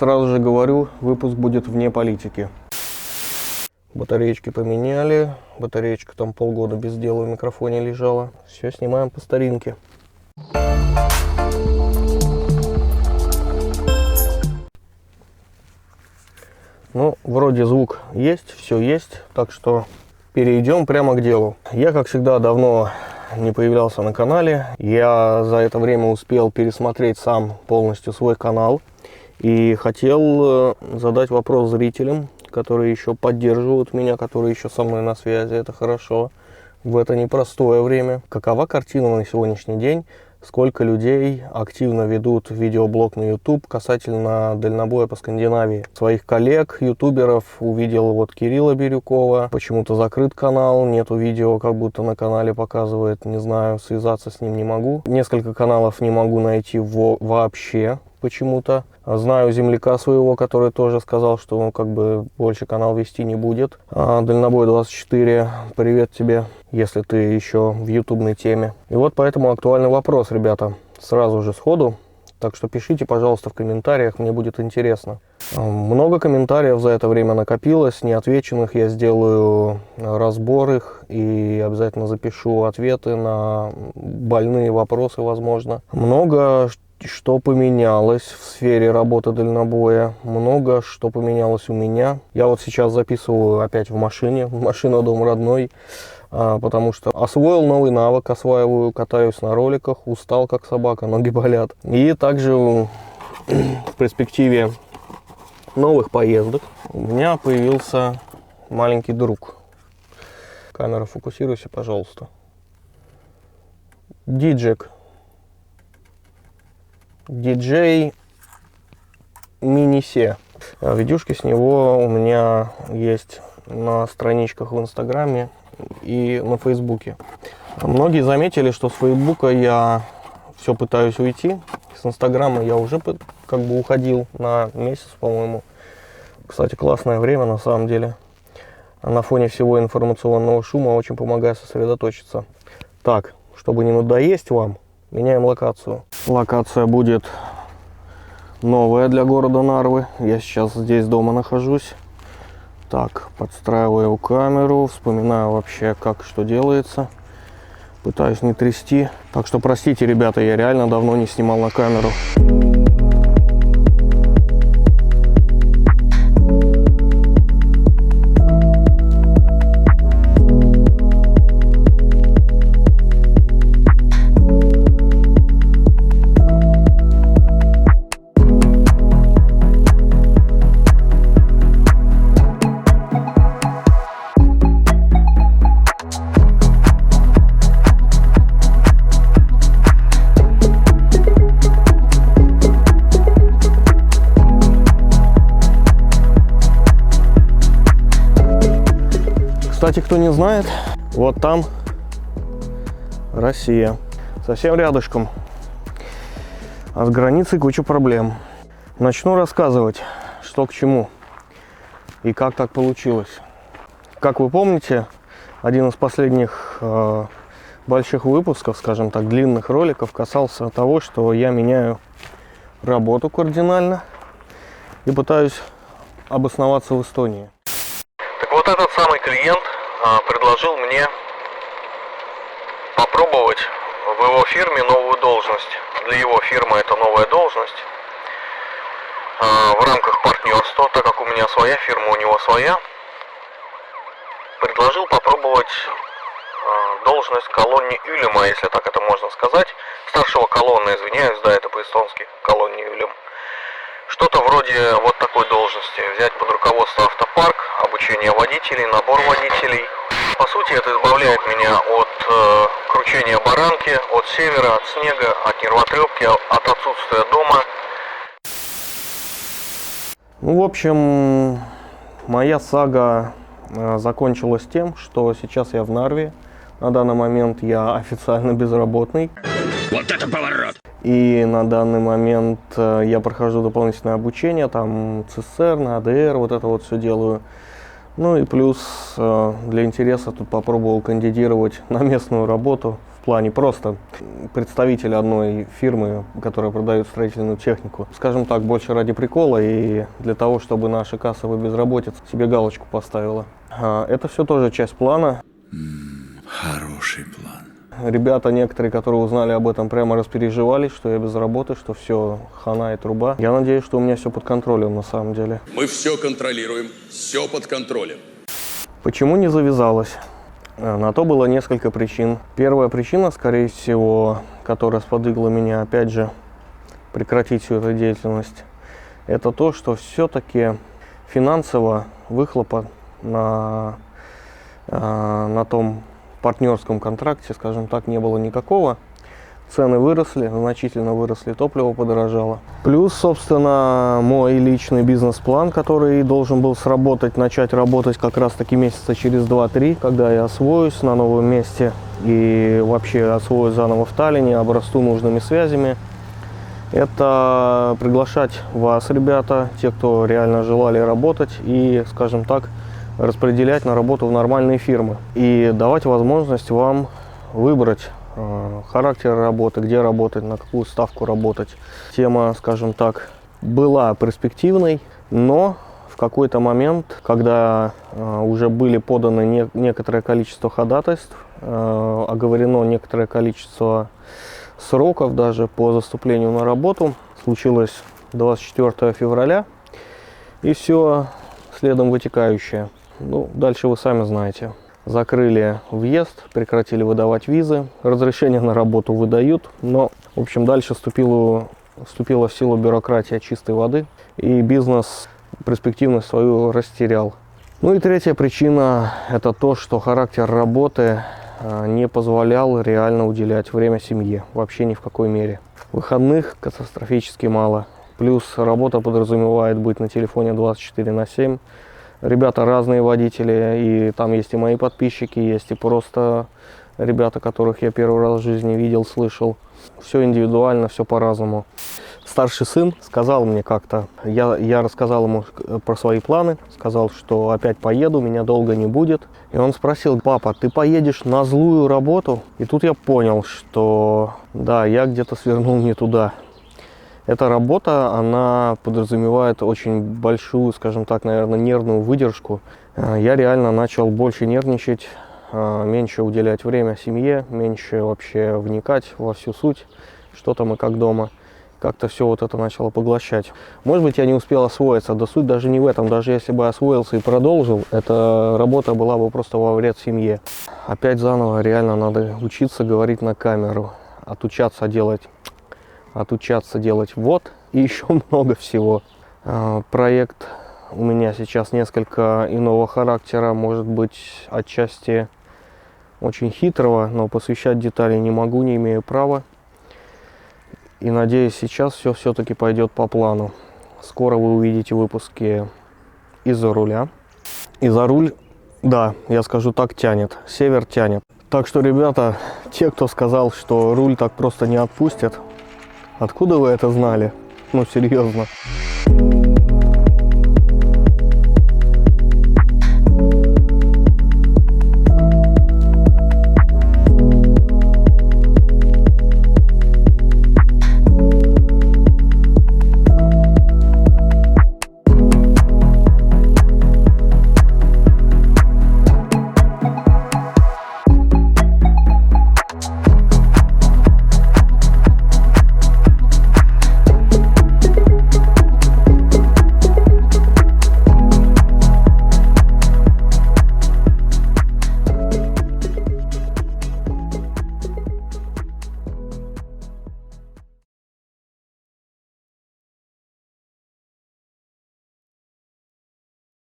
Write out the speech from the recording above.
сразу же говорю, выпуск будет вне политики. Батареечки поменяли. Батареечка там полгода без дела в микрофоне лежала. Все снимаем по старинке. Ну, вроде звук есть, все есть, так что перейдем прямо к делу. Я, как всегда, давно не появлялся на канале. Я за это время успел пересмотреть сам полностью свой канал. И хотел задать вопрос зрителям, которые еще поддерживают меня, которые еще со мной на связи. Это хорошо в это непростое время. Какова картина на сегодняшний день? Сколько людей активно ведут видеоблог на YouTube касательно дальнобоя по Скандинавии? Своих коллег, ютуберов увидел вот Кирилла Бирюкова. Почему-то закрыт канал, нету видео, как будто на канале показывает. Не знаю, связаться с ним не могу. Несколько каналов не могу найти вообще почему-то. Знаю земляка своего, который тоже сказал, что он как бы больше канал вести не будет. Дальнобой 24, привет тебе, если ты еще в ютубной теме. И вот поэтому актуальный вопрос, ребята, сразу же сходу. Так что пишите, пожалуйста, в комментариях, мне будет интересно. Много комментариев за это время накопилось, неотвеченных. Я сделаю разбор их и обязательно запишу ответы на больные вопросы, возможно. Много что поменялось в сфере работы дальнобоя, много что поменялось у меня. Я вот сейчас записываю опять в машине, машина дом родной, потому что освоил новый навык, осваиваю, катаюсь на роликах, устал как собака, ноги болят. И также в перспективе новых поездок у меня появился маленький друг. Камера, фокусируйся, пожалуйста. Диджек. DJ Mini-C. Видюшки с него у меня есть на страничках в Инстаграме и на Фейсбуке. Многие заметили, что с Фейсбука я все пытаюсь уйти. С Инстаграма я уже как бы уходил на месяц, по-моему. Кстати, классное время на самом деле. На фоне всего информационного шума очень помогает сосредоточиться. Так, чтобы не надоесть вам, меняем локацию. Локация будет новая для города Нарвы. Я сейчас здесь дома нахожусь. Так, подстраиваю камеру, вспоминаю вообще, как что делается. Пытаюсь не трясти. Так что простите, ребята, я реально давно не снимал на камеру. Кстати, кто не знает, вот там Россия. Совсем рядышком. А с границей куча проблем. Начну рассказывать, что к чему и как так получилось. Как вы помните, один из последних больших выпусков, скажем так, длинных роликов касался того, что я меняю работу кардинально и пытаюсь обосноваться в Эстонии. Так вот, этот самый клиент предложил мне попробовать в его фирме новую должность. Для его фирмы это новая должность. В рамках партнерства, так как у меня своя фирма, у него своя, предложил попробовать должность колонни Ylema, если так это можно сказать. Старшего колонны, извиняюсь, да, это по-эстонски, колонни Ylem. Что-то вроде вот такой должности. Взять под руководство автопарк, обучение водителей, набор водителей. По сути, это избавляет меня от кручения баранки, от севера, от снега, от нервотрепки, от отсутствия дома. Ну, в общем, моя сага закончилась тем, что сейчас я в Нарве. На данный момент я официально безработный. Вот это поворот! И на данный момент я прохожу дополнительное обучение, там ЦСР, АДР, вот это вот все делаю. Ну и плюс для интереса тут попробовал кандидировать на местную работу в плане просто представитель одной фирмы, которая продает строительную технику. Скажем так, больше ради прикола и для того, чтобы наша кассовая безработица себе галочку поставила. Это все тоже часть плана. Хороший план. Ребята некоторые, которые узнали об этом, прямо распереживались, что я без работы, что все, хана и труба. Я надеюсь, что у меня все под контролем на самом деле. Мы все контролируем, все под контролем. Почему не завязалось? На то было несколько причин. Первая причина, скорее всего, которая сподвигла меня, опять же, прекратить всю эту деятельность, это то, что все-таки финансово выхлопа на том партнерском контракте, скажем так, не было никакого. Цены выросли, значительно выросли, топливо подорожало. Плюс, собственно, мой личный бизнес-план, который должен был сработать, начать работать как раз-таки месяца через 2-3, когда я освоюсь на новом месте и вообще освоюсь заново в Таллине, обрасту нужными связями. Это приглашать вас, ребята, те, кто реально желали работать, и, скажем так, распределять на работу в нормальные фирмы. И давать возможность вам выбрать характер работы, где работать, на какую ставку работать. Тема, скажем так, была перспективной, но в какой-то момент, когда уже были поданы некоторое количество ходатайств, оговорено некоторое количество сроков даже по заступлению на работу, случилось 24 февраля, и все следом вытекающее. Ну, дальше вы сами знаете. Закрыли въезд, прекратили выдавать визы, разрешение на работу выдают, но, в общем, дальше вступила в силу бюрократия чистой воды, и бизнес перспективность свою растерял. Ну и третья причина – это то, что характер работы не позволял реально уделять время семье, вообще ни в какой мере. Выходных катастрофически мало, плюс работа подразумевает быть на телефоне 24/7. Ребята разные водители, и там есть и мои подписчики, есть и просто ребята, которых я первый раз в жизни видел, слышал. Все индивидуально, все по-разному. Старший сын сказал мне как-то, я рассказал ему про свои планы, сказал, что опять поеду, меня долго не будет. И он спросил: папа, ты поедешь на злую работу? И тут я понял, что да, я где-то свернул не туда. Эта работа, она подразумевает очень большую, скажем так, наверное, нервную выдержку. Я реально начал больше нервничать, меньше уделять время семье, меньше вообще вникать во всю суть, что там и как дома. Как-то все вот это начало поглощать. Может быть, я не успел освоиться, да суть даже не в этом. Даже если бы освоился и продолжил, эта работа была бы просто во вред семье. Опять заново реально надо учиться говорить на камеру, отучаться делать вот, и еще много всего. Проект у меня сейчас несколько иного характера, может быть, отчасти очень хитрого, но посвящать детали не могу, не имею права. И надеюсь, сейчас все все-таки пойдет по плану. Скоро вы увидите выпуски из-за руля. И за руль, да, я скажу так, тянет. Север тянет. Так что, ребята, те, кто сказал, что руль так просто не отпустят, откуда вы это знали? Ну, серьезно.